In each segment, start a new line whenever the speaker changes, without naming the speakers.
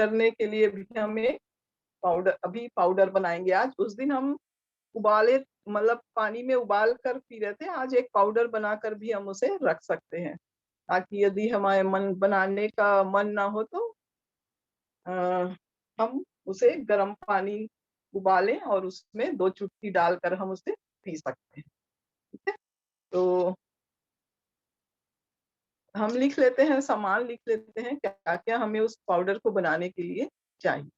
करने के लिए भी हमें पाउडर, अभी पाउडर बनाएंगे आज। उस दिन हम उबाले, मतलब पानी में उबाल कर पी रहे थे, आज एक पाउडर बनाकर भी हम उसे रख सकते हैं, ताकि यदि हमारे मन बनाने का मन ना हो तो हम उसे गर्म पानी उबालें और उसमें 2 चुटकी डालकर हम उसे पी सकते हैं। ठीक है, तो हम लिख लेते हैं, सामान लिख लेते हैं क्या क्या हमें उस पाउडर को बनाने के लिए चाहिए।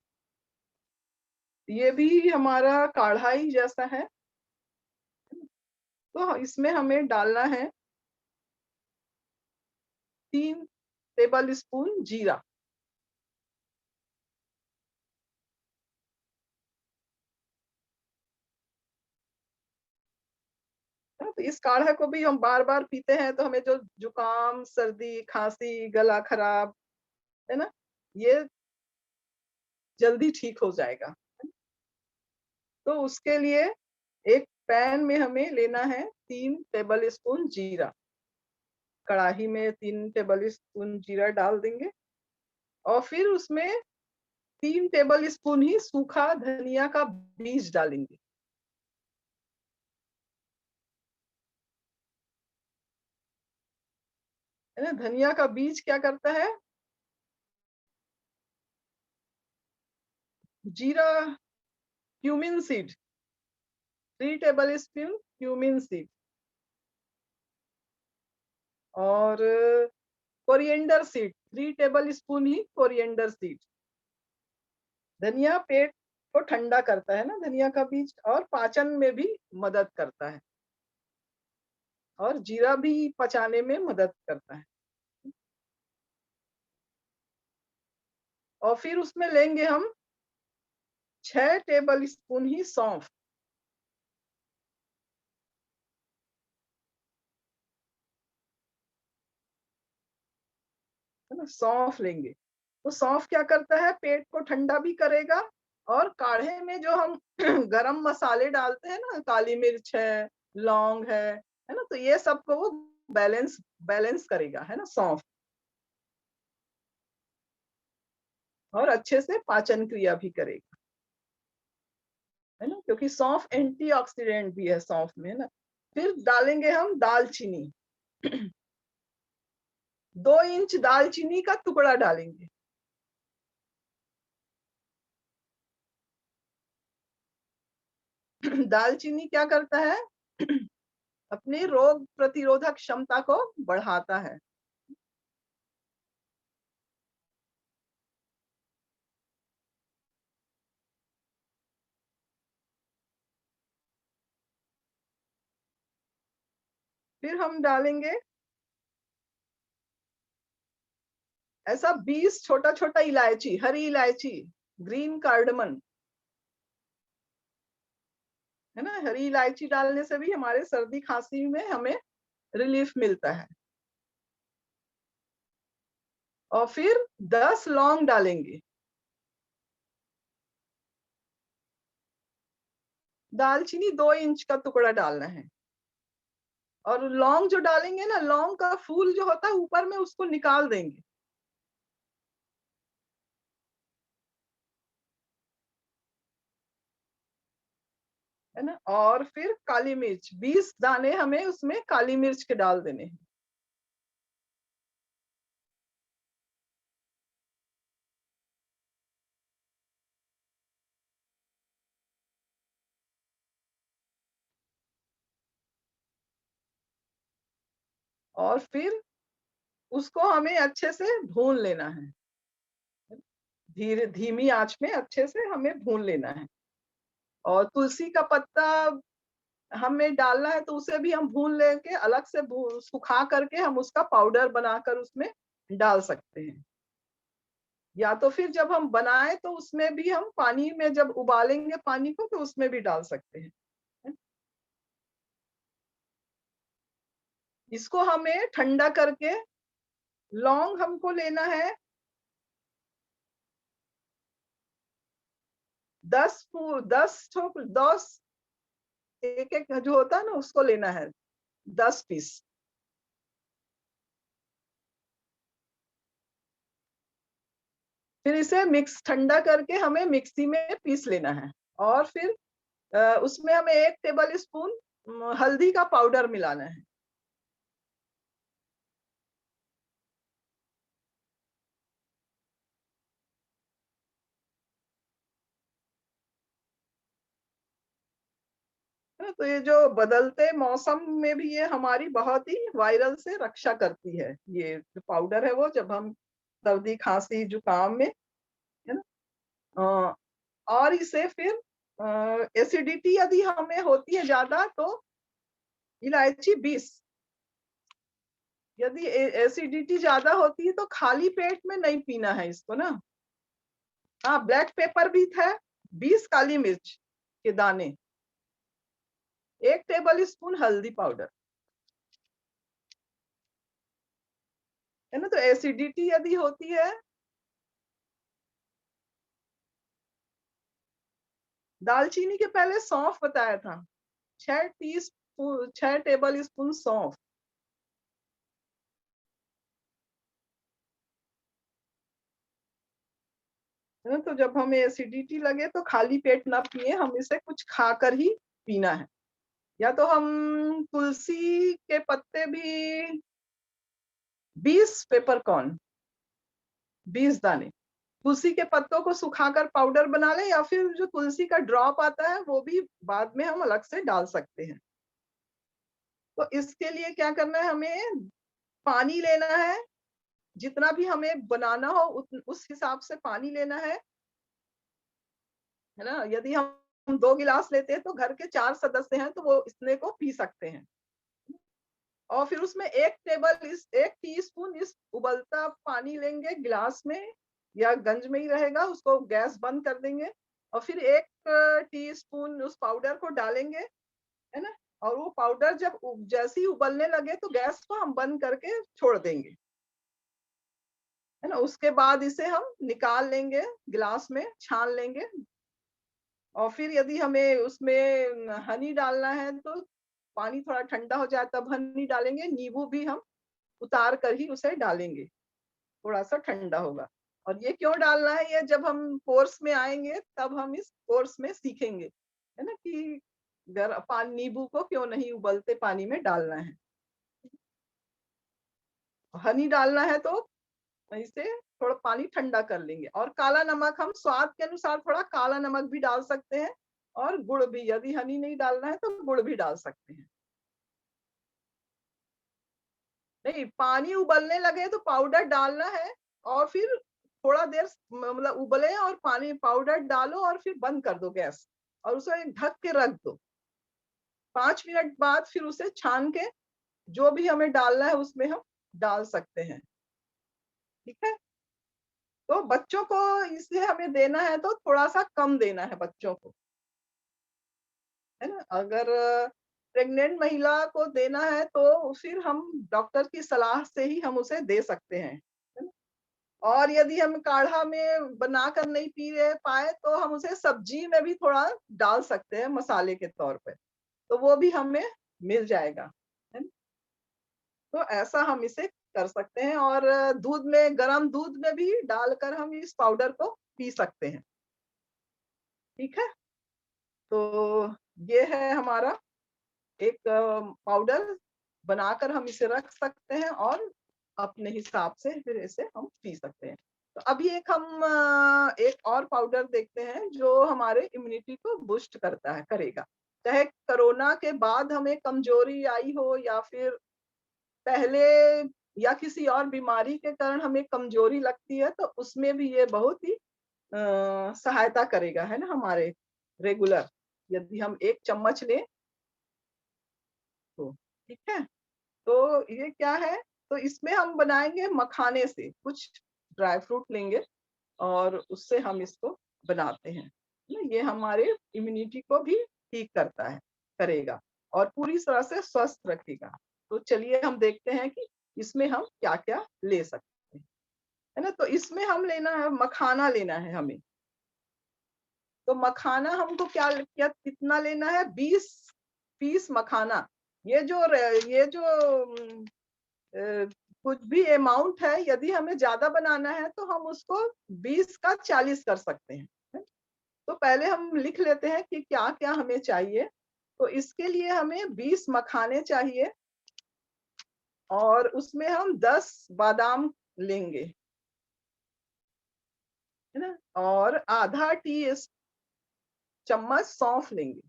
ये भी हमारा काढ़ा ही जैसा है, तो इसमें हमें डालना है 3 टेबल स्पून जीरा। तो इस काढ़ा को भी हम बार बार पीते हैं तो हमें जो जुकाम, सर्दी, खांसी, गला खराब है ना, ये जल्दी ठीक हो जाएगा। तो उसके लिए एक पैन में हमें लेना है 3 टेबल स्पून जीरा। कढ़ाई में 3 टेबल स्पून जीरा डाल देंगे और फिर उसमें 3 टेबल स्पून ही सूखा धनिया का बीज डालेंगे। है ना, धनिया का बीज क्या करता है, जीरा, cumin seed 3 table spoon cumin seed, और कोरिएंडर सीड 3 टेबल स्पून ही कोरिएंडर सीड। धनिया पेट को ठंडा करता है ना, धनिया का बीज, और पाचन में भी मदद करता है, और जीरा भी पचाने में मदद करता है। और फिर उसमें लेंगे हम 6 टेबल स्पून ही सौंफ। है ना, सौंफ लेंगे। तो सौंफ क्या करता है, पेट को ठंडा भी करेगा, और काढ़े में जो हम गरम मसाले डालते हैं ना, काली मिर्च है, लौंग है ना, तो ये सबको वो बैलेंस बैलेंस करेगा, है ना, सौंफ, और अच्छे से पाचन क्रिया भी करेगा, है ना, क्योंकि सौंफ एंटीऑक्सीडेंट भी है सौंफ में, है ना। फिर डालेंगे हम दालचीनी, 2 इंच दालचीनी का टुकड़ा डालेंगे। दालचीनी क्या करता है, अपनी रोग प्रतिरोधक क्षमता को बढ़ाता है। फिर हम डालेंगे ऐसा 20 छोटा छोटा इलायची, हरी इलायची, ग्रीन कार्डमन, है ना, हरी इलायची डालने से भी हमारे सर्दी खांसी में हमें रिलीफ मिलता है। और फिर 10 लौंग डालेंगे। दालचीनी 2 इंच का टुकड़ा डालना है, और लौंग जो डालेंगे ना, लौंग का फूल जो होता है ऊपर में, उसको निकाल देंगे। है ना, और फिर काली मिर्च 20 दाने हमें उसमें काली मिर्च के डाल देने हैं। और फिर उसको हमें अच्छे से भून लेना है, धीरे धीमी आंच में अच्छे से हमें भून लेना है। और तुलसी का पत्ता हमें डालना है, तो उसे भी हम भून लेके अलग से सुखा करके हम उसका पाउडर बनाकर उसमें डाल सकते हैं। या तो फिर जब हम बनाए तो उसमें भी हम पानी में जब उबालेंगे पानी को, तो उसमें भी डाल सकते हैं। इसको हमें ठंडा करके, लौंग हमको लेना है 10 एक एक जो होता है ना, उसको लेना है 10 पीस। फिर इसे मिक्स ठंडा करके हमें मिक्सी में पीस लेना है। और फिर उसमें हमें 1 टेबल स्पून हल्दी का पाउडर मिलाना है। तो ये जो बदलते मौसम में भी ये हमारी बहुत ही वायरल से रक्षा करती है। ये जो पाउडर है वो जब हम सर्दी, खांसी, जुकाम में, है ना? अ, और इसे फिर एसिडिटी यदि हमें होती है ज्यादा तो इलायची 20। यदि एसिडिटी ज्यादा होती है तो खाली पेट में नहीं पीना है इसको ना। हाँ, ब्लैक पेपर भी था, 20 काली मिर्च के दाने, 1 टेबल स्पून हल्दी पाउडर, है ना? तो एसिडिटी यदि होती है, दालचीनी के पहले सौंफ बताया था, 6 टेबल स्पून सौंफ, है ना? तो जब हमें एसिडिटी लगे तो खाली पेट ना पिए, हम इसे कुछ खाकर ही पीना है। या तो हम तुलसी के पत्ते भी 20 पेपरकॉर्न, 20 दाने तुलसी के पत्तों को सुखाकर पाउडर बना ले, या फिर जो तुलसी का ड्रॉप आता है वो भी बाद में हम अलग से डाल सकते हैं। तो इसके लिए क्या करना है, हमें पानी लेना है, जितना भी हमें बनाना हो उस हिसाब से पानी लेना है ना? यदि हम 2 गिलास लेते हैं तो घर के 4 सदस्य हैं तो वो इतने को पी सकते हैं। और फिर उसमें 1 टीस्पून इस उबलता पानी लेंगे गिलास में, या गंज में ही रहेगा, उसको गैस बंद कर देंगे। और फिर 1 टीस्पून उस पाउडर को डालेंगे, है ना? और वो पाउडर जब जैसे ही उबलने लगे तो गैस को हम बंद करके छोड़ देंगे, है ना? उसके बाद इसे हम निकाल लेंगे, गिलास में छान लेंगे। और फिर यदि हमें उसमें हनी डालना है तो पानी थोड़ा ठंडा हो जाए तब हनी डालेंगे। नींबू भी हम उतार कर ही उसे डालेंगे, थोड़ा-सा ठंडा होगा। और ये क्यों डालना है, ये जब हम कोर्स में आएँगे तब हम इस कोर्स में सीखेंगे, है ना? कि नींबू को क्यों नहीं उबलते पानी में डालना है। हनी डालना है तो इसे थोड़ा पानी ठंडा कर लेंगे। और काला नमक हम स्वाद के अनुसार थोड़ा काला नमक भी डाल सकते हैं। और गुड़ भी, यदि हनी नहीं डालना है तो गुड़ भी डाल सकते हैं। नहीं, पानी उबलने लगे तो पाउडर डालना है। और फिर थोड़ा देर मतलब उबले और पानी पाउडर डालो और फिर बंद कर दो गैस, और उसे ढक के रख दो। 5 मिनट बाद फिर उसे छान के जो भी हमें डालना है उसमें हम डाल सकते हैं। ठीक है? तो बच्चों को इसे हमें देना है तो थोड़ा-सा कम देना है बच्चों को, है ना? अगर प्रेग्नेंट महिला को देना है तो फिर हम डॉक्टर की सलाह से ही हम उसे दे सकते हैं, है ना? और यदि हम काढ़ा में बनाकर नहीं पी रहे पाए तो हम उसे सब्जी में भी थोड़ा डाल सकते हैं मसाले के तौर पे, तो वो भी हमें मिल जाएगा, है ना? तो ऐसा हम इसे कर सकते हैं। और दूध में, गरम दूध में भी डालकर हम इस पाउडर को पी सकते हैं। ठीक है? तो ये है हमारा एक पाउडर, बनाकर हम इसे रख सकते हैं और अपने हिसाब से फिर इसे हम पी सकते हैं। तो अभी एक और पाउडर देखते हैं जो हमारे इम्यूनिटी को बूस्ट करेगा। चाहे कोरोना के बाद हमें कमजोरी आई हो, या फिर पहले, या किसी और बीमारी के कारण हमें कमजोरी लगती है, तो उसमें भी ये बहुत ही सहायता करेगा, है ना? हमारे रेगुलर, यदि हम 1 चम्मच लें तो। ठीक है? तो ये क्या है, तो इसमें हम बनाएँगे मखाने से, कुछ ड्राई फ्रूट लेंगे और उससे हम इसको बनाते हैं। ना, ये हमारे इम्यूनिटी को भी ठीक करेगा और पूरी तरह से स्वस्थ रखेगा। तो चलिए हम देखते हैं कि इसमें हम क्या-क्या ले सकते हैं। है ना? तो इसमें हम लेना है, मखाना लेना है हमें। तो मखाना हमको क्या कितना लेना है, 20 पीस मखाना। ये जो कुछ भी अमाउंट है, यदि हमें ज्यादा बनाना है तो हम उसको 20 का 40 कर सकते हैं। तो पहले हम लिख लेते हैं कि क्या क्या हमें चाहिए। तो इसके लिए हमें 20 मखाने चाहिए और उसमें हम 10 बादाम लेंगे, है ना, और आधा टी चम्मच सौंफ लेंगे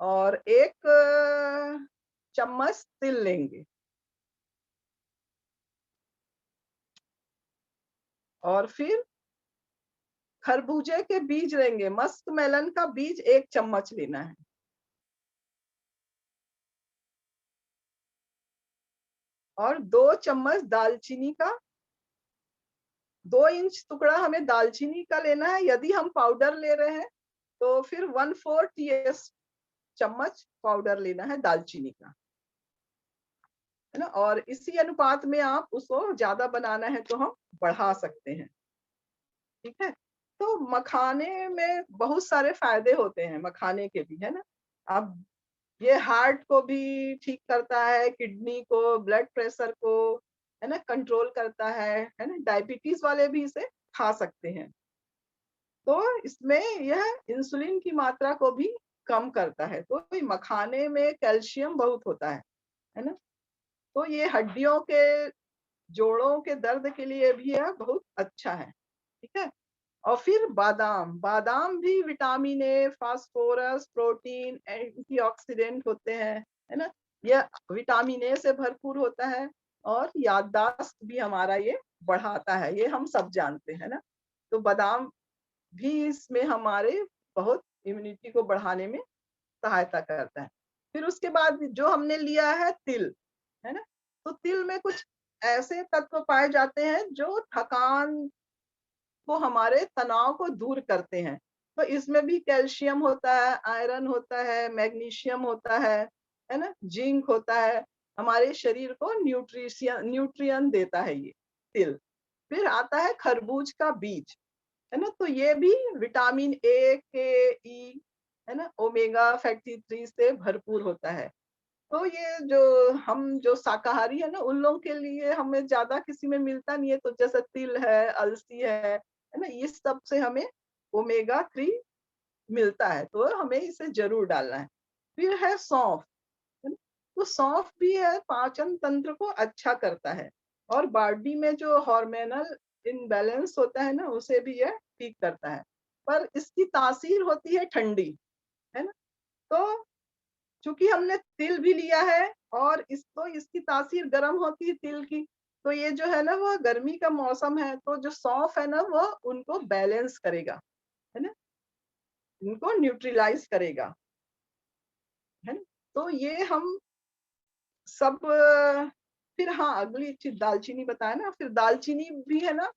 और एक चम्मच तिल लेंगे और फिर खरबूजे के बीज लेंगे, मस्क मेलन का बीज 1 चम्मच लेना है और 2 चम्मच दालचीनी का, 2 इंच टुकड़ा हमें दालचीनी का लेना है। यदि हम पाउडर ले रहे हैं तो फिर 1/4 टीएस चम्मच पाउडर लेना है दालचीनी का, है ना। और इसी अनुपात में आप उसको ज्यादा बनाना है तो हम बढ़ा सकते हैं, ठीक है। तो मखाने में बहुत सारे फायदे होते हैं, मखाने के भी, है ना। अब ये हार्ट को भी ठीक करता है, किडनी को, ब्लड प्रेशर को, है ना, कंट्रोल करता है ना। डायबिटीज वाले भी इसे खा सकते हैं। तो इसमें यह इंसुलिन की मात्रा को भी कम करता है। तो ये मखाने में कैल्शियम बहुत होता है ना। तो ये हड्डियों के, जोड़ों के दर्द के लिए भी यह बहुत अच्छा है, ठीक है। और फिर बादाम, बादाम भी vitamin A, phosphorus, protein, antioxidant होते हैं, है ना। यह विटामिन ए से भरपूर होता है और याददाश्त भी हमारा ये बढ़ाता है, ये हम सब जानते हैं ना। तो बादाम भी इसमें हमारे बहुत इम्यूनिटी को बढ़ाने में सहायता करता है। फिर उसके बाद जो हमने लिया है तिल, है ना। तो तिल में कुछ ऐसे तत्व पाए जाते हैं जो थकान को, हमारे तनाव को दूर करते हैं। तो इसमें भी कैल्शियम होता है, आयरन होता है, मैग्नीशियम होता है ना, जिंक होता है। हमारे शरीर को न्यूट्रियन देता है ये तिल। फिर आता है खरबूज का बीज, है ना। तो ये भी विटामिन ए, के, ई, है ना, ओमेगा फैटी 3 से भरपूर होता है। तो ये जो हम जो शाकाहारी है ना, उन लोगों के लिए हमें ज्यादा किसी में मिलता नहीं है। तो जैसे तिल है, अलसी है ना, इस सब से हमें ओमेगा 3 मिलता है, तो हमें इसे जरूर डालना है। फिर है सौंफ, है ना? तो सौंफ भी है, पाचन तंत्र को अच्छा करता है और बॉडी में जो हार्मोनल इनबैलेंस होता है ना, उसे भी यह ठीक करता है। पर इसकी तासीर होती है ठंडी, है ना। तो चूंकि हमने तिल भी लिया है और इसको, इसकी तासीर गर्म होती है तिल की, तो ये जो है ना, वो गर्मी का मौसम है, तो जो सौंफ है ना, वो उनको बैलेंस करेगा, है ना, उनको न्यूट्रलाइज करेगा, है ना। तो ये हम सब फिर हाँ, अगली चीज दालचीनी बताया ना। फिर दालचीनी भी है ना,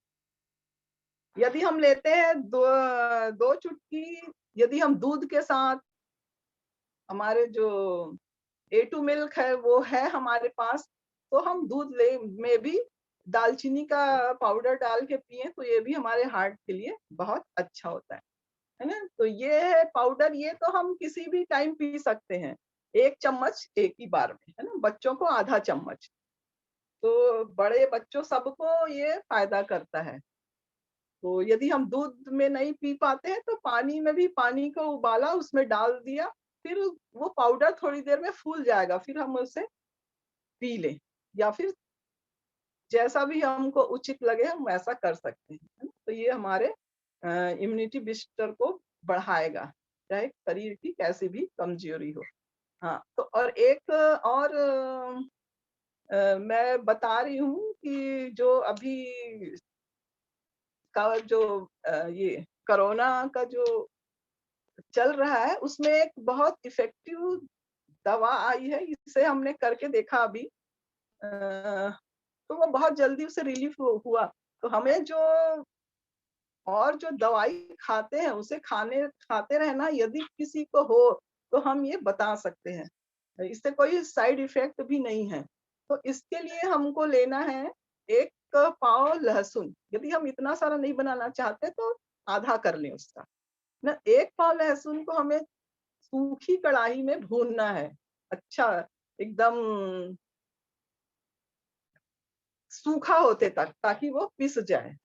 यदि हम लेते हैं 2 चुटकी, यदि हम दूध के साथ, हमारे जो A2 मिल्क है वो है हमारे पास, तो हम दूध ले में भी दालचीनी का पाउडर डाल के पिए तो ये भी हमारे हार्ट के लिए बहुत अच्छा होता है ना। तो ये है पाउडर, ये तो हम किसी भी टाइम पी सकते हैं, 1 चम्मच एक ही बार में, है ना। बच्चों को आधा चम्मच, तो बड़े बच्चों सबको ये फायदा करता है। तो यदि हम दूध में नहीं पी पाते हैं तो पानी में भी, पानी को उबाला, उसमें डाल दिया, फिर वो पाउडर थोड़ी देर में फूल जाएगा, फिर हम उसे पी लें, या फिर जैसा भी हमको उचित लगे हम वैसा कर सकते हैं, है ना? तो ये हमारे इम्यूनिटी बूस्टर को बढ़ाएगा, चाहे शरीर की कैसी भी कमजोरी हो। हाँ, तो और एक और मैं बता रही हूँ कि जो अभी का जो ये कोरोना का जो चल रहा है, उसमें एक बहुत इफेक्टिव दवा आई है, इसे हमने करके देखा अभी। तो वो बहुत जल्दी उसे रिलीफ हुआ। तो हमें जो, और जो दवाई खाते हैं उसे खाते रहना, यदि किसी को हो तो हम ये बता सकते हैं, इससे कोई साइड इफेक्ट भी नहीं है। तो इसके लिए हमको लेना है 1 पाव लहसुन, यदि हम इतना सारा नहीं बनाना चाहते तो आधा कर लें उसका ना। 1 पाव लहसुन को हमें सूखी कढ़ाई में भूनना है, अच्छा एकदम सूखा होते तक, ताकि वो पिस जाए।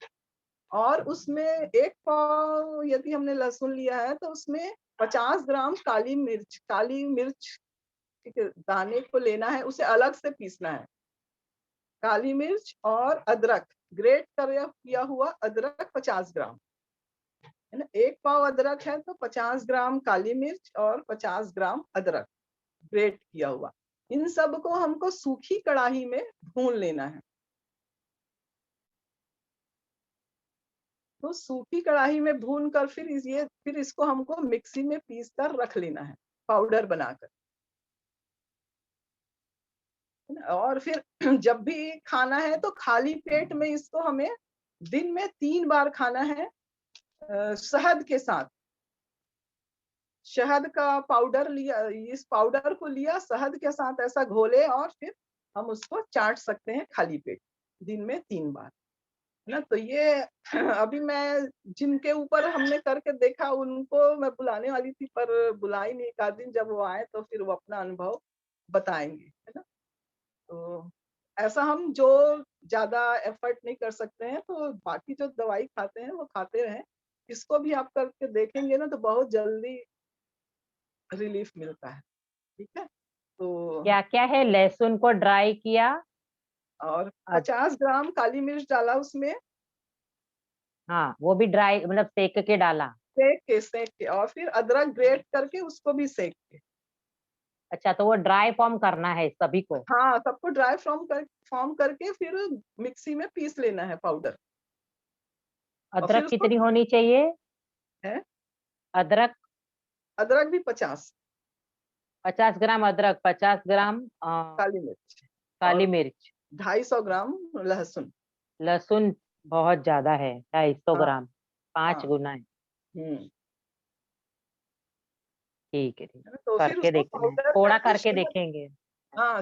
और उसमें 1 पाव यदि हमने लहसुन लिया है तो उसमें 50 ग्राम काली मिर्च के दाने को लेना है, उसे अलग से पीसना है। काली मिर्च और अदरक, ग्रेट किया हुआ अदरक 50 ग्राम, है ना? 1 पाव अदरक है तो 50 ग्राम काली मिर्च और 50 ग्राम अदरक ग्रेट किया हुआ। इन सब को हमको सूखी कढ़ाई में भून लेना है। तो सूखी कढ़ाई में भून कर फिर इसको हमको मिक्सी में पीस कर रख लेना है, पाउडर बनाकर, है ना? और फिर जब भी खाना है तो खाली पेट में इसको हमें दिन में 3 बार खाना है, शहद के साथ। शहद का पाउडर लिया, इस पाउडर को लिया, शहद के साथ ऐसा घोले और फिर हम उसको चाट सकते हैं खाली पेट, दिन में 3 बार, है ना? तो ये अभी मैं जिनके ऊपर हमने करके देखा उनको मैं बुलाने वाली थी, पर बुलाई नहीं। एक आध दिन जब वो आए तो फिर वो अपना अनुभव बताएँगे, है ना? तो ऐसा हम जो ज़्यादा एफर्ट नहीं कर सकते हैं, तो बाकी जो दवाई खाते हैं वो खाते रहें। इसको भी आप करके देखेंगे ना तो बहुत जल्दी रिलीफ मिलता है, ठीक है? तो
क्या क्या है? लहसुन को ड्राई किया।
और
अद
50 ग्राम काली मिर्च डाला उसमें,
हाँ, वो भी ड्राई मतलब सेक के डाला।
सेक के और फिर अदरक ग्रेट करके उसको भी सेक के।
अच्छा, तो वो ड्राई फॉर्म करना है सभी को।
हाँ, सबको ड्राई फॉर्म करके फिर मिक्सी में पीस लेना है पाउडर। और फिर
अदरक
उसको
कितनी होनी चाहिए?
है
अदरक
अदरक भी 50,
50 ग्राम अदरक, 50 ग्राम
काली मिर्च
काली
और
मिर्च।
250 ग्राम लहसुन।
लहसुन बहुत ज़्यादा है, 250
हाँ,
ग्राम, 5
हाँ।
गुना है।
हुँ,
ठीक है, ठीक।
है ना? तो फिर
करके
उसको
देखना है,
पाउडर
थोड़ा
करके
करके देखेंगे।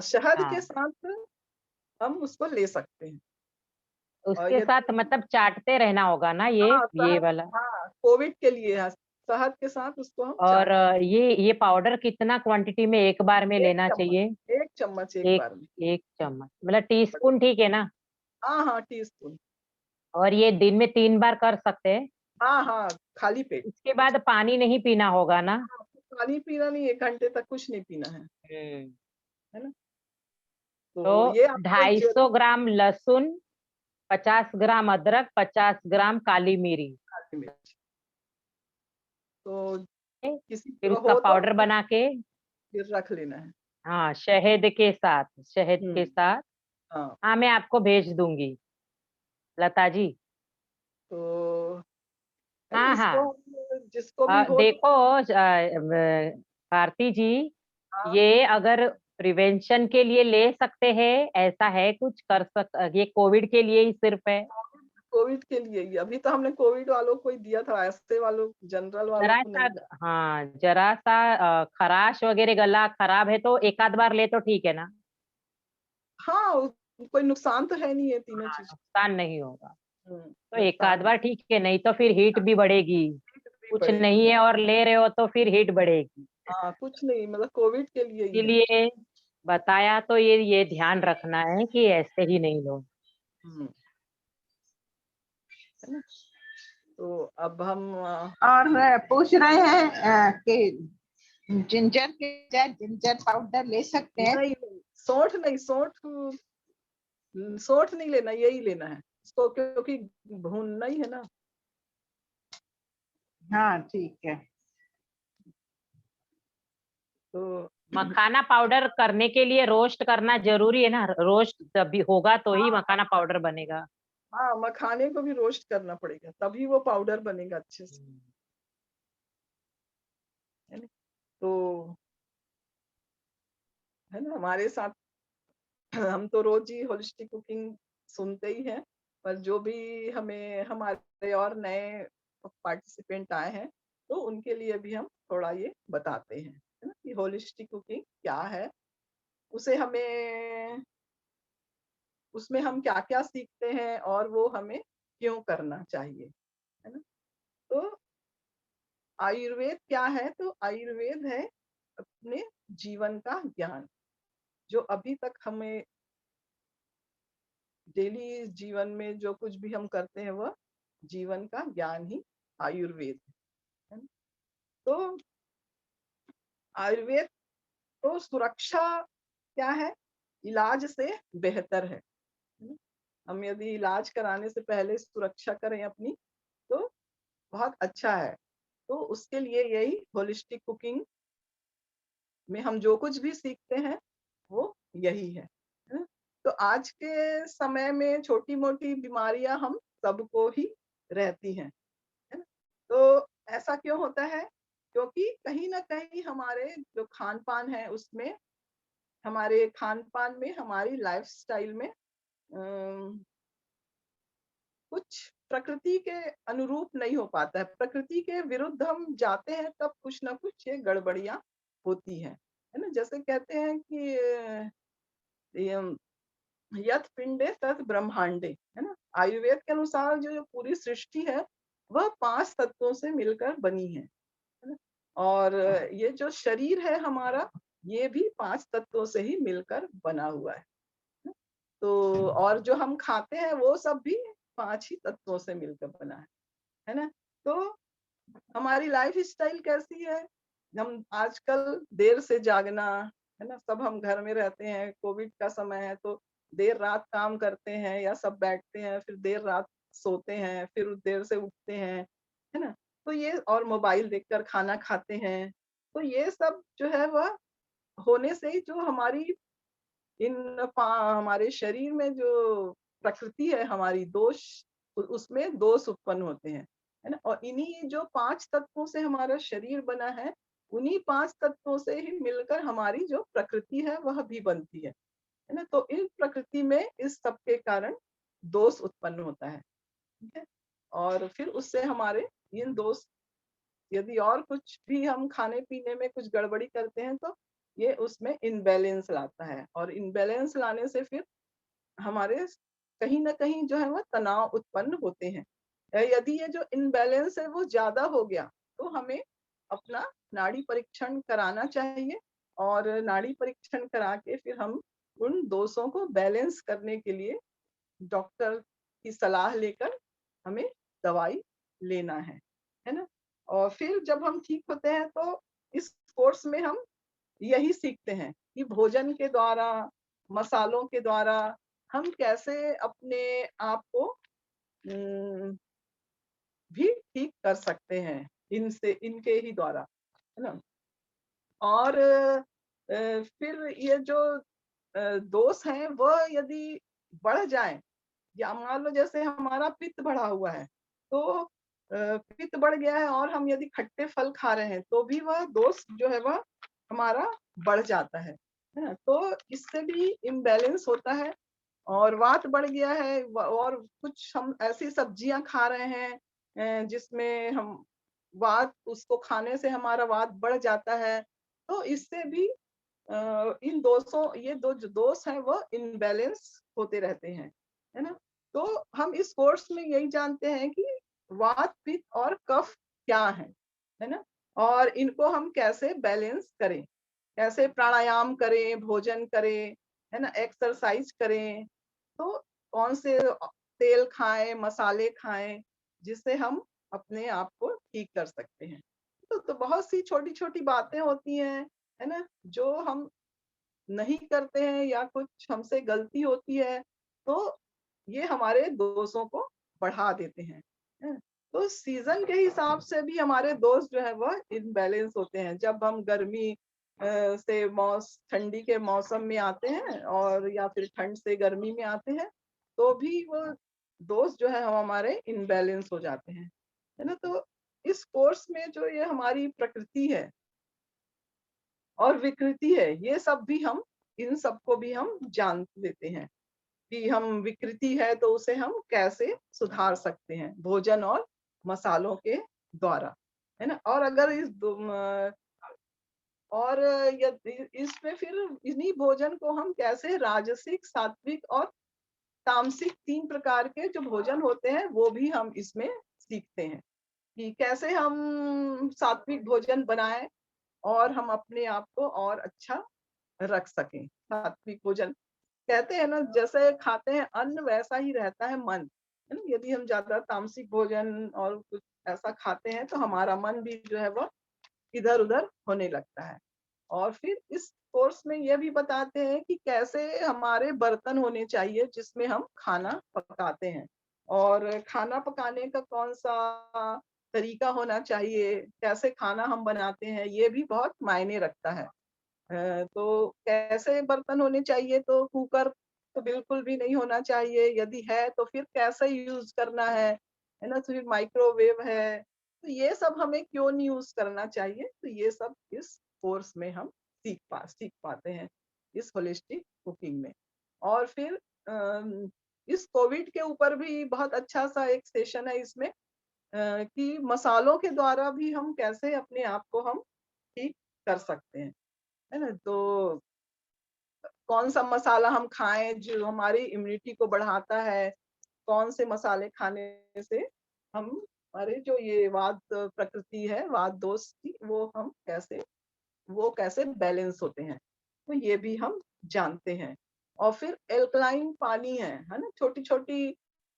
शहद के
हाँ,
साथ हम उसको ले सकते हैं। और
उसके
यदि
साथ मतलब चाटते रहना होगा ना
हाँ,
ये
शहद
वाला?
हाँ, कोविड के लिए है, शहद के साथ उसको हम
और
चाटते
ये पाउडर कितना क्वांटिटी में एक बार में
हैं। 1
लेना
चम्मच,
चाहिए?
1 चम्मच एक
एक
बार में।
1 चम्मच मतलब टीस्पून ठीक है ना?
हाँ, हाँ, टीस्पून।
और ये दिन में 3 बार कर सकते हैं?
हाँ, हाँ, खाली पेट।
इसके
कुछ
बाद पानी नहीं पीना होगा ना?
हाँ, पानी पीना नहीं, 1 घंटे तक कुछ नहीं पीना
हुँ।
है ना?
तो
तो ये आपको
250 ग्राम लहसुन, 50 ग्राम अदरक, 50 ग्राम काली मिरी,
काली मिर्च। तो
ठीक?
किसी
फिर
को
उसका
हो तो
पाउडर बना के
फिर रख लेना है।
हाँ, शहद
हुँ,
के साथ।
हाँ,
हाँ, मैं आपको भेज दूँगी, लता जी।
तो है ना
हाँ,
इसको
हाँ।
जिसको भी हो तो
देखो भारती जी,
हाँ,
ये अगर प्रिवेंशन के लिए ले सकते हैं, ऐसा है कुछ ये कोविड के लिए ही सिर्फ है?
कोविड के लिए ही। अभी तो हमने कोविड वालों को ही दिया था, ऐसे वालों जनरल वालों को
ज़रा-सा
नहीं।
हाँ, ज़रा-सा खराश वगैरह गला खराब है तो एक आध बार ले तो ठीक है ना?
हाँ, कोई नुकसान तो है नहीं है तीनों
हाँ,
चीज़।
नुकसान नहीं होगा।
हुँ,
तो एक आध
नुकसान
बार ठीक है, नहीं तो फिर हीट भी बढ़ेगी।
भी
कुछ
बढ़ेगी।
नहीं है और ले रहे हो तो फिर हीट बढ़ेगी।
हाँ, कुछ नहीं मतलब कोविड के लिए ही है।
इसीलिए बताया तो ये ध्यान रखना है कि ऐसे ही नहीं लो।
हुँ, है ना? तो अब हम और पूछ रहे हैं कि जिंजर के बजाय जिंजर पाउडर ले सकते हैं? नहीं, नहीं, सौंठ नहीं, सौंठ नहीं लेना, यही लेना है। इसको क्योंकि भूनना ही है ना। हाँ, ठीक है। तो
मखाना पाउडर करने के लिए रोस्ट करना ज़रूरी है ना? रोस्ट तभी होगा तो ही
हाँ,
मखाना पाउडर बनेगा।
हाँ, मखाने को भी रोस्ट करना पड़ेगा, तभी वो पाउडर बनेगा अच्छे से,
हुँ।
है ना? तो है ना हमारे साथ हम तो रोज़ ही होलिस्टिक कुकिंग सुनते ही हैं, पर जो भी हमें हमारे और नए पार्टिसिपेंट आए हैं, तो उनके लिए भी हम थोड़ा ये बताते हैं, है ना? कि होलिस्टिक कुकिंग क्या है? उसे हमें उसमें हम क्या-क्या सीखते हैं और वो हमें क्यों करना चाहिए, है ना? तो आयुर्वेद क्या है? तो आयुर्वेद है अपने जीवन का ज्ञान। जो अभी तक हमें डेली जीवन में जो कुछ भी हम करते हैं वह जीवन का ज्ञान ही आयुर्वेद है ना? तो आयुर्वेद तो सुरक्षा क्या है, इलाज से बेहतर है ना? हम यदि इलाज कराने से पहले सुरक्षा करें अपनी तो बहुत अच्छा है। तो उसके लिए यही होलिस्टिक कुकिंग में हम जो कुछ भी सीखते हैं वो यही है ना? तो आज के समय में छोटी-मोटी बीमारियां हम सबको ही रहती हैं, है ना? तो ऐसा क्यों होता है? क्योंकि कहीं न कहीं हमारे जो खान-पान है उसमें, हमारे खान-पान में, हमारी लाइफ़स्टाइल में कुछ प्रकृति के अनुरूप नहीं हो पाता है। प्रकृति के विरुद्ध हम जाते हैं तब कुछ न कुछ ये गड़बड़ियाँ होती हैं। है ना? जैसे कहते हैं कि यम यत् पिंडे तत् ब्रह्मांडे, है ना? आयुर्वेद के अनुसार जो जो पूरी सृष्टि है, वह 5 तत्वों से मिलकर बनी है ना? और ये जो शरीर है हमारा, ये भी 5 तत्वों से ही मिलकर बना हुआ है। तो और जो हम खाते हैं वो सब भी 5 ही तत्वों से मिलकर बना है ना? तो हमारी लाइफ़स्टाइल कैसी है? हम आजकल देर से जागना, है ना? सब हम घर में रहते हैं, कोविड का समय है तो देर रात काम करते हैं या सब बैठते हैं, फिर देर रात सोते हैं, फिर देर से उठते हैं, है ना? तो ये और मोबाइल देखकर खाना खाते हैं। तो ये सब जो है वह होने से ही जो हमारी हमारे शरीर में जो प्रकृति है हमारी दोष, उसमें दोष उत्पन्न होते हैं, है ना? और इन्हीं जो 5 तत्वों से हमारा शरीर बना है, उन्हीं 5 तत्वों से ही मिलकर हमारी जो प्रकृति है वह भी बनती है ना? तो इन प्रकृति में इस सब के कारण दोष उत्पन्न होता है, ठीक है? और फिर उससे हमारे इन दोष, यदि और कुछ भी हम खाने-पीने में कुछ गड़बड़ी करते हैं तो ये उसमें इम्बैलेंस लाता है, और इम्बैलेंस लाने से फिर हमारे कहीं न कहीं जो है वो तनाव उत्पन्न होते हैं। यदि ये जो इम्बैलेंस है वो ज़्यादा हो गया, तो हमें अपना नाड़ी परीक्षण कराना चाहिए, और नाड़ी परीक्षण करा के फिर हम उन दोषों को बैलेंस करने के लिए डॉक्टर की सलाह लेकर हमें दवाई लेना है ना? और फिर जब हम ठीक होते हैं तो इस कोर्स में हम यही सीखते हैं कि भोजन के द्वारा, मसालों के द्वारा हम कैसे अपने आप को भी ठीक कर सकते हैं, इनसे, इनके ही द्वारा, है ना? और फिर ये जो दोष हैं वह यदि बढ़ जाएँ, या मान लो जैसे हमारा पित्त बढ़ा हुआ है, तो पित्त बढ़ गया है और हम यदि खट्टे फल खा रहे हैं, तो भी वह दोष जो है वह हमारा बढ़ जाता है ना? तो इससे भी इम्बैलेंस होता है, और वात बढ़ गया है, और कुछ हम ऐसी सब्जियां खा रहे हैं जिसमें हम वात, उसको खाने से हमारा वात बढ़ जाता है, तो इससे भी इन दोषों, ये दो जो दोष हैं वो इम्बैलेंस होते रहते हैं, है ना? तो हम इस कोर्स में यही जानते हैं कि वात, पित्त और कफ क्या है ना? और इनको हम कैसे बैलेंस करें, कैसे प्राणायाम करें, भोजन करें, है ना? एक्सरसाइज करें, तो कौन से तेल खाएँ, मसाले खाएँ, जिससे हम अपने आप को ठीक कर सकते हैं। तो बहुत सी छोटी-छोटी बातें होती हैं, है ना? जो हम नहीं करते हैं या कुछ हमसे गलती होती है, तो ये हमारे दोषों को बढ़ा देते हैं? तो सीज़न के हिसाब से भी हमारे दोस्त जो है वह इम्बैलेंस होते हैं। जब हम गर्मी से ठंडी के मौसम में आते हैं, और या फिर ठंड से गर्मी में आते हैं, तो भी वो दोस्त जो है वो हमारे इम्बैलेंस हो जाते हैं। है ना? तो इस कोर्स में जो ये हमारी प्रकृति है और विकृति है, ये सब भी हम, इन सबको भी हम जान लेते हैं कि हम विकृति है तो उसे हम कैसे सुधार सकते हैं, भोजन और मसालों के द्वारा, है ना? और अगर और यदि इसमें फिर इन्हीं भोजन को हम कैसे राजसिक, सात्विक और तामसिक 3 प्रकार के जो भोजन होते हैं, वो भी हम इसमें सीखते हैं कि कैसे हम सात्विक भोजन बनाएँ और हम अपने आप को और अच्छा रख सकें। सात्विक भोजन कहते हैं ना, जैसे खाते हैं अन्न वैसा ही रहता है मन, है ना? यदि हम ज़्यादा तामसिक भोजन और कुछ ऐसा खाते हैं तो हमारा मन भी जो है वो इधर-उधर होने लगता है। और फिर इस कोर्स में ये भी बताते हैं कि कैसे हमारे बर्तन होने चाहिए जिसमें हम खाना पकाते हैं, और खाना पकाने का कौन-सा तरीका होना चाहिए, कैसे खाना हम बनाते हैं, ये भी बहुत मायने रखता है। तो कैसे बर्तन होने चाहिए, तो कुकर तो बिल्कुल भी नहीं होना चाहिए, यदि है तो फिर कैसे यूज़ करना है ना? तो फिर माइक्रोवेव है, तो ये सब हमें क्यों नहीं यूज़ करना चाहिए, तो ये सब इस कोर्स में हम सीख पाते हैं, इस होलिस्टिक कुकिंग में। और फिर इस कोविड के ऊपर भी बहुत अच्छा-सा एक सेशन है इसमें, कि मसालों के द्वारा भी हम कैसे अपने आप को हम ठीक कर सकते हैं, है ना? तो कौन-सा मसाला हम खाएँ जो हमारी इम्यूनिटी को बढ़ाता है, कौन से मसाले खाने से हम हमारे जो ये वात प्रकृति है, वात दोष की वो कैसे बैलेंस होते हैं, तो ये भी हम जानते हैं। और फिर एल्कलाइन पानी है ना? छोटी-छोटी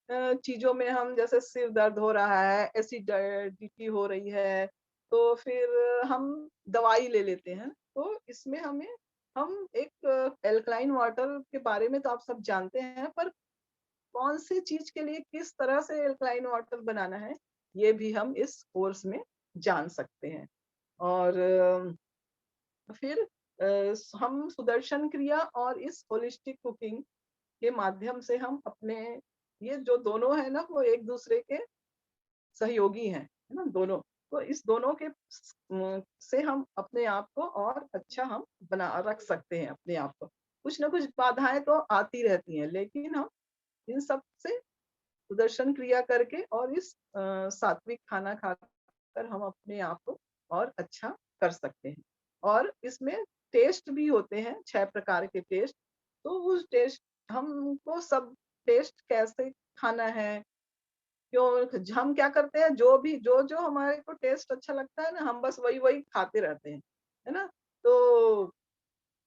चीज़ों में हम जैसे सिर दर्द हो रहा है, एसिडिटी हो रही है, तो फिर हम दवाई ले लेते हैं। तो इसमें हम एक एल्कलाइन वाटर के बारे में तो आप सब जानते हैं, पर कौन सी चीज़ के लिए किस तरह से एल्कलाइन वाटर बनाना है, ये भी हम इस कोर्स में जान सकते हैं। और फिर हम सुदर्शन क्रिया और इस होलिस्टिक कुकिंग के माध्यम से हम अपने ये जो दोनों है ना, वो एक-दूसरे के सहयोगी हैं, है ना? दोनों। तो इस दोनों के से हम अपने आप को और अच्छा हम बना रख सकते हैं अपने आप को। कुछ न कुछ बाधाएँ तो आती रहती हैं, लेकिन हम इन सब से सुदर्शन क्रिया करके और इस सात्विक खाना खाकर हम अपने आप को और अच्छा कर सकते हैं। और इसमें टेस्ट भी होते हैं, 6 प्रकार के टेस्ट। तो उस टेस्ट हमको सब टेस्ट कैसे खाना है, क्यों हम क्या करते हैं, जो हमारे को टेस्ट अच्छा लगता है ना, हम बस वही-वही खाते रहते हैं, है ना? तो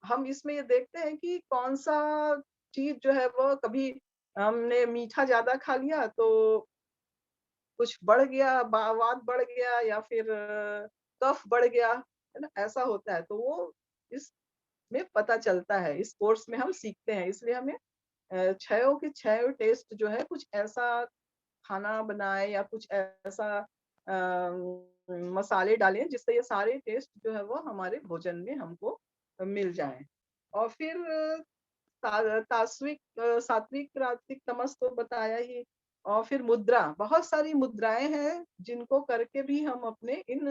हम इसमें ये देखते हैं कि कौन-सा चीज़ जो है वो कभी हमने मीठा ज़्यादा खा लिया तो कुछ बढ़ गया, वात बढ़ गया या फिर कफ बढ़ गया, है ना? ऐसा होता है, तो वो इसमें पता चलता है, इस कोर्स में हम सीखते हैं। इसलिए हमें छयों के छयों टेस्ट जो है कुछ ऐसा खाना बनाएँ या कुछ ऐसा मसाले डालें जिससे ये सारे टेस्ट जो है वो हमारे भोजन में हमको मिल जाएँ। और फिर सात्विक, रात्विक, तमस तो बताया ही। और फिर मुद्रा, बहुत सारी मुद्राएँ हैं जिनको करके भी हम अपने इन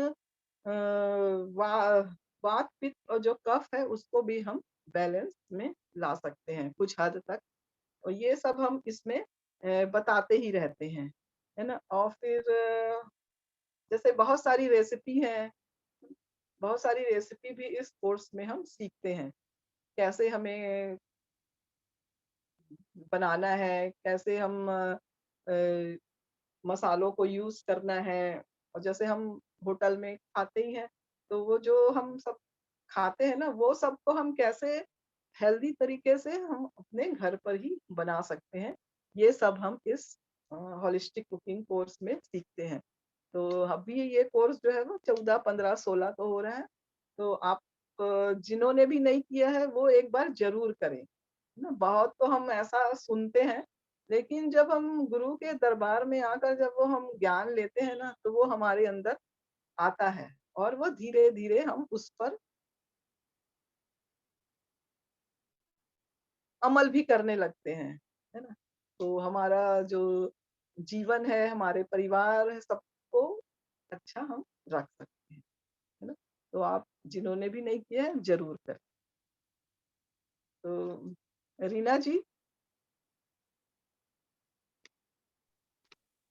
वा वात, पित्त और जो कफ है उसको भी हम बैलेंस में ला सकते हैं कुछ हद तक। और ये सब हम इसमें बताते ही रहते हैं, है ना? और फिर जैसे बहुत सारी रेसिपी भी इस कोर्स में हम सीखते हैं। कैसे हमें बनाना है, कैसे हम मसालों को यूज़ करना है, और जैसे हम होटल में खाते ही हैं, तो वो जो हम सब खाते हैं ना, वो सबको हम कैसे हेल्दी तरीके से हम अपने घर पर ही बना सकते हैं। ये सब हम इस होलिस्टिक कुकिंग कोर्स में सीखते हैं। तो अभी ये कोर्स जो है वो 14, 15, 16 को हो रहा है। तो आप जिन्होंने भी नहीं किया है वो एक बार ज़रूर करें। ना, बहुत तो हम ऐसा सुनते हैं, लेकिन जब हम गुरु के दरबार में आकर जब वो हम ज्ञान लेते हैं ना, तो वो हमारे अंदर आता है और वो धीरे-धीरे हम उस पर अमल भी करने लगते हैं, है ना? तो हमारा जो जीवन है, हमारे परिवार है, सबको अच्छा हम रख सकते हैं, है ना? तो आप जिन्होंने भी नहीं किया है, ज़रूर करें। तो रीना जी।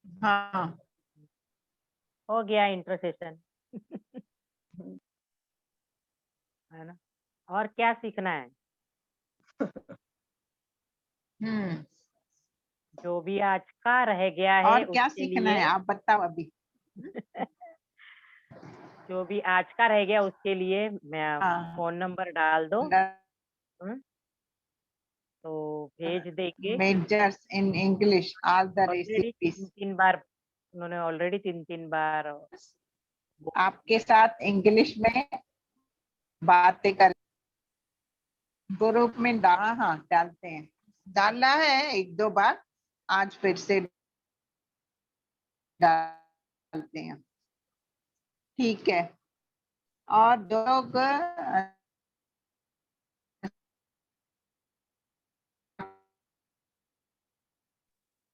हाँ।
हो गया इंट्रो सेशन।
हुँ।
है ना? और क्या सीखना है?
हम्म।
जो भी आज का रह गया है
और क्या
उसके
सीखना है
लिए
आप बताओ अभी।
जो भी आज का रह गया उसके लिए मैं
हाँ।
फ़ोन नंबर डाल दो। हम्म, तो भेज देंगे।
Majors in English, all the
already
recipes.
3 बार उन्होंने ऑलरेडी 3 बार
आपके साथ इंग्लिश में बातें कर ग्रुप में हाँ डालते हैं, डालना है 1-2 बार, आज फिर से डालते हैं, ठीक है। और जो लोग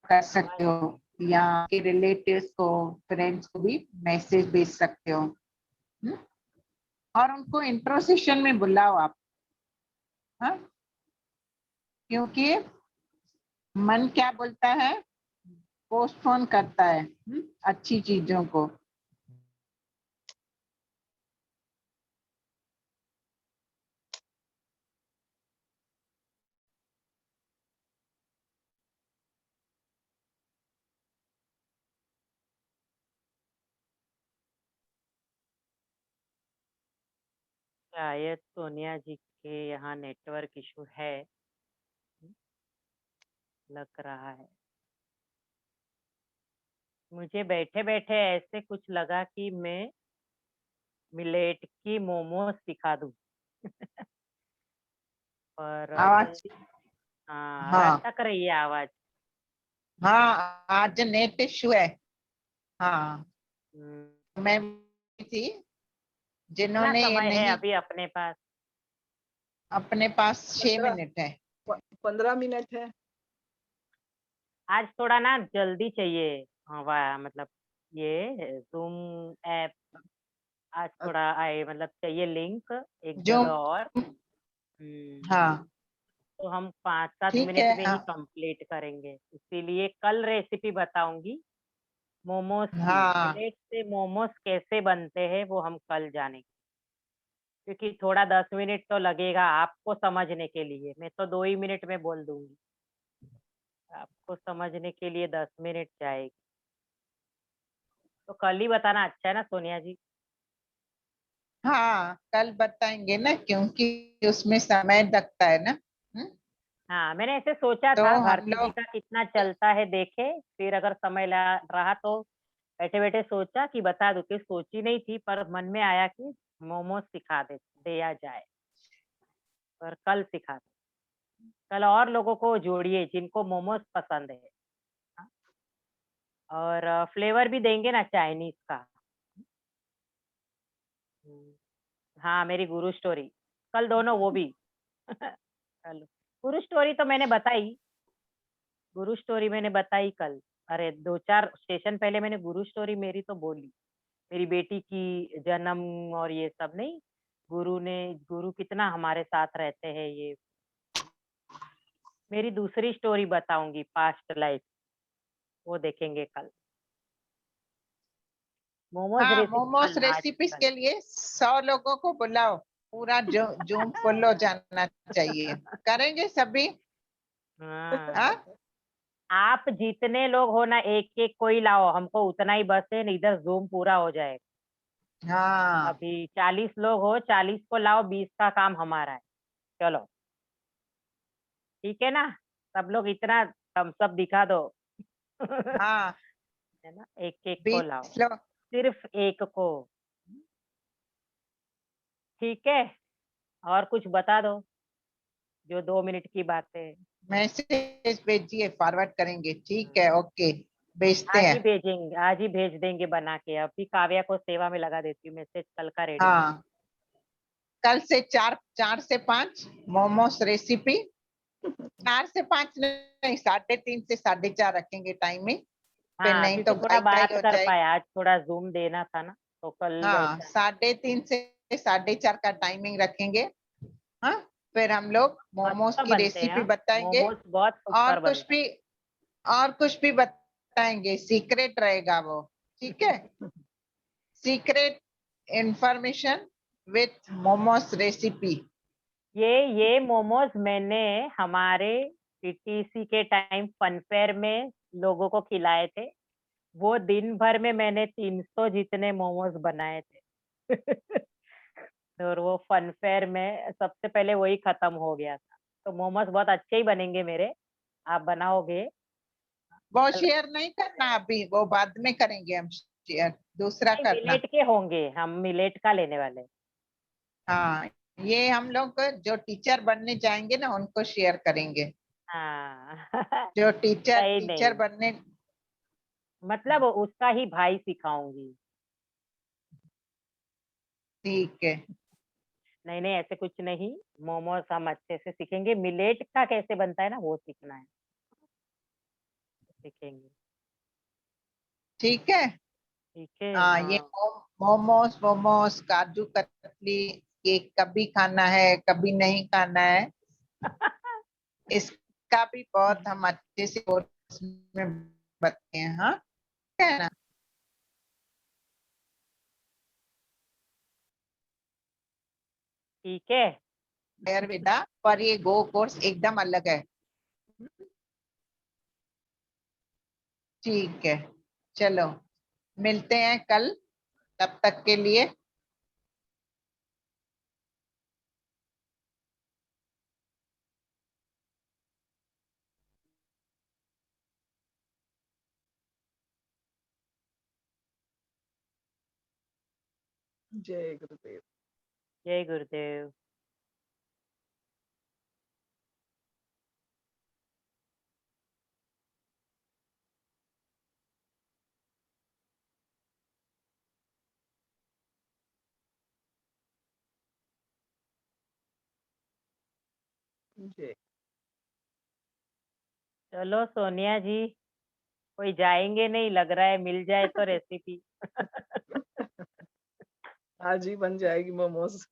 कर सकते हो या के रिलेटिव्स को, फ्रेंड्स को भी मैसेज भेज सकते हो। और उनको इंट्रो सेशन में बुलाओ आप, हाँ, क्योंकि मन क्या बोलता है, पोस्टपोन करता है अच्छी चीजों को।
शायद सोनिया जी के यहाँ नेटवर्क इशू है, लग रहा है। मुझे बैठे बैठे ऐसे कुछ लगा कि मैं मिलेट की मोमोज सिखा दूं। पर
आवाज,
हाँ,
हाँ
अटक रही है आवाज।
हाँ, आज नेट इशू है। हाँ,
हम्म,
मैं थी
कितना
जिन्होंने ये
समय है
नहीं,
अभी अपने पास?
अपने पास 6
15
मिनट है।
15 मिनट है।
आज थोड़ा ना जल्दी चाहिए। हाँ, वाह, मतलब ये जूम ऐप आज थोड़ा आए, मतलब चाहिए लिंक एक
जो,
जगह और।
हाँ
तो हम 5-7
ठीक
मिनट
है,
में ही कंप्लीट करेंगे, इसीलिए कल रेसिपी बताऊंगी मोमोज की।
हाँ
मिलेट से मोमोज कैसे बनते हैं वो हम कल जानेंगे, क्योंकि थोड़ा 10 मिनट तो लगेगा आपको समझने के लिए, मैं तो 2 ही मिनट में बोल दूंगी, आपको समझने के लिए 10 मिनट जाएगी। तो कल ही बताना अच्छा है ना सोनिया जी?
हाँ, कल बताएंगे ना, क्योंकि उसमें समय लगता है ना।
हाँ, मैंने ऐसे सोचा
तो
था
हम
भारती जी
लोग,
का कितना चलता है देखे, फिर अगर समय रहा तो बैठे बैठे सोचा कि बता दूं, कि सोची नहीं थी पर मन में आया कि मोमोज सिखा दिया जाए, पर कल सिखा दे। कल और लोगों को जोड़िए जिनको मोमोज पसंद है। हाँ, और फ्लेवर भी देंगे ना चाइनीज का। हम्म, हाँ, मेरी गुरु स्टोरी कल दोनों वो भी। कल गुरु स्टोरी तो मैंने बताई, गुरु स्टोरी मैंने बताई कल। अरे 2-4 स्टेशन पहले मैंने गुरु स्टोरी मेरी तो बोली, मेरी बेटी की जन्म और ये सब नहीं। गुरु कितना हमारे साथ रहते हैं, ये मेरी दूसरी स्टोरी बताऊंगी, पास्ट लाइफ, वो देखेंगे कल। मोमोज
हाँ,
रेसिपी
मोमोज
कल, आज
रेसिपीज
कल।
के लिए 100 लोगों को बुलाओ, पूरा जो जूम फुल हो जाना चाहिए, करेंगे सभी।
हाँ,
हाँ
आप जितने लोग हो ना, एक एक कोई लाओ, हमको उतना ही बस है, नहीं इधर जूम पूरा हो जाएगा।
हाँ
अभी 40 लोग हो, 40 को लाओ, 20 का काम हमारा है। चलो, ठीक है ना? सब लोग इतना थम्स अप दिखा दो।
हाँ,
है ना, एक एक को लाओ,
20 लोग,
सिर्फ एक को। ठीक है, और कुछ बता दो, जो 2 मिनट की बातें हैं।
मैसेज भेजिए, फॉरवर्ड करेंगे, ठीक है, ओके, भेजते
आज
हैं।
ही भेजेंगे, आज ही भेज देंगे बना के। अभी काव्या को सेवा में लगा देती हूँ, मैसेज कल का रेडी।
हाँ, कल से 4 से 5 मोमोज रेसिपी, 4 से 5 नहीं, 3:30 से 4:30 रखेंगे टाइमिंग, फिर
हाँ,
नहीं तो
क्योंकि थोड़ा
गाई गाई
बात
हो
कर
जाएगी।
पाए, आज थोड़ा जूम देना था ना, तो कल
हाँ,
ऐसा।
3:30 से 4:30 का टाइमिंग रखेंगे। हाँ, फिर हम लोग मोमोज
मस्त
की
बनते हैं,
रेसिपी
हाँ।
बताएंगे,
मोमोज बहुत
और
सुपर
कुछ
बनते
भी, और कुछ भी बताएंगे, सीक्रेट रहेगा वो, ठीक है,
हैं।
Secret information with momos recipe.
ये मोमोज मैंने हमारे पीटीसी के टाइम फन फेयर में लोगों को खिलाए थे। वो दिन भर में मैंने 300 जितने मोमोज बनाए थे। और वो फन फेयर में सबसे पहले वही खत्म हो गया था। तो मोमोज बहुत अच्छे ही बनेंगे मेरे, आप बनाओगे?
वो
कल
शेयर नहीं करना अभी, वो बाद में करेंगे हम शेयर, दूसरा
नहीं,
करना।
मिलेट के होंगे, हम मिलेट का लेने वाले।
हाँ, ये हम लोग जो टीचर बनने जाएंगे ना उनको शेयर करेंगे।
हाँ
जो टीचर
नहीं
टीचर
नहीं,
बनने।
मतलब उसका ही भाई सिखाऊंगी।
ठीक है।
नहीं नहीं, ऐसे कुछ नहीं, मोमोज हम अच्छे से सीखेंगे, मिलेट का कैसे बनता है ना वो सीखना है, सीखेंगे।
ठीक है।
ठीक है,
हाँ, ये
हाँ।
मोमोस मोमोस काजू कतली, ये कभी खाना है कभी नहीं खाना है, इसका भी बहुत हम अच्छे से कोर्स में बताते हैं। हाँ, है ना।
ठीक है।
आयुर्वेदा पर ये गो कोर्स एकदम अलग है। ठीक है, चलो मिलते हैं कल, तब तक के लिए।
जय गुरुदेव।
जय गुरुदेव।
जय।
चलो सोनिया जी, कोई जाएंगे नहीं लग रहा है, मिल जाए तो रेसिपी।
आज ही बन जाएगी मोमोज।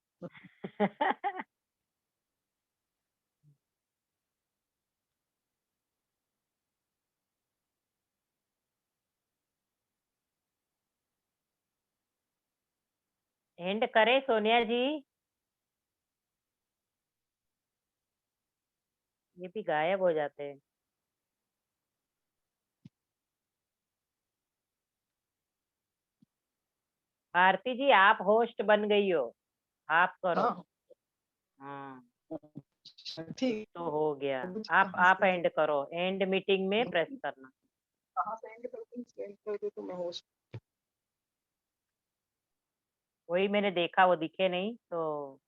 एंड करे सोनिया जी? ये भी गायब हो जाते हैं। भारती जी, आप होस्ट बन गई हो, आप करो।
हाँ,
हाँ,
ठीक।
तो हो गया।
मुझे कहाँ
आप
से
एंड करो, एंड मीटिंग में प्रेस करना।
कहाँ से एंड कर दूं? सेंड कर दे तो मैं होस्ट।
वही मैंने देखा, वो दिखे नहीं तो